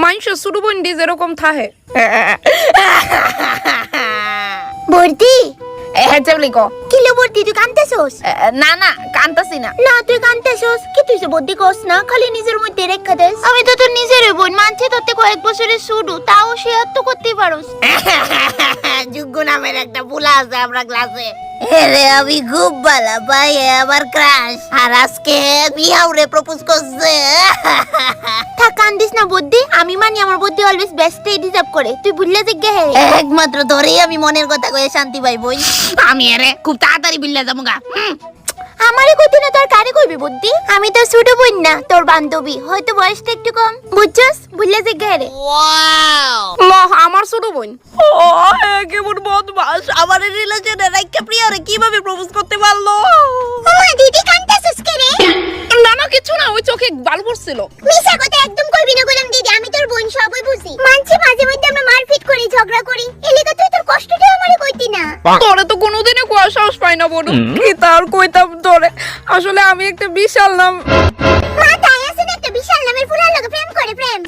মানুষ ছোট বোন দি যেরকম থাকে বর্দি হ্যাঁ চাবলি ক কিলো বর্দি তুই কানতেছস? না না কান্তাছি না। না তুই কানতেছস কি? তুই যে বর্দি কস না, খালি নিজের মধ্যে রেখা দেস। আমি তো তোর নিজের বোন, মানছি তোতে কয়েক বছরের শুরু, তাও শেয়ার তো করতেই পারোস। যুগ্য নামের একটা বুলা আছে আমরা ক্লাসে। রে আমি খুব ভালো পাই, আমার ক্রাশ। আর আজকে মিয়াউরে প্রপোজ করছে। থাক কান্দিস না বর্দি, আমি মানি আমার বর্দি অলওয়েজ বেস্টই ডিজার্ভ করে। তুই ভুললে জিজ্ঞে হে একমাত্র ধরেই আমি মনের কথা কয়ে শান্তি পাই বই। আমি এরে খুব তাড়াতাড়ি বিল্লা যাবো গা। আমারে কইতি না, তোর কারে কইবি বুদ্ধি? আমি তো ছোট বোন না, তোর বান্ধবী, হয়তো বয়সটা একটু কম, বুঝছস? ভুললে জিজ্ঞে রে। আমার ছোট বোন কেমন বদমাস, আমার রিলেশনে রাইখা প্রিয়ারে কিভাবে প্রপোজ করতে পারলো? ওমা দিদি কান্তাছস কে রে? না না কিছু না, ওই চোখে বাল পড়ছিল। মিছা কথা একদম কইবি না গোলাম দিদি, আমি তোর বোন, সবই বুঝি। মানছি মাঝে মধ্যে আমরা মারপিট করি, ঝগড়া করি, এলিকা তুই তোর কষ্টটা আমারে কইতি না। তোরে তো কোনোদিনই কোয়া সাহস পাই না বড়, কি তার কইতাম তোরে। আসলে আমি একটা বিশাল নাম মা তাই আছে না, একটা বিশাল নামের ফুলার লগে প্রেম করে প্রেম।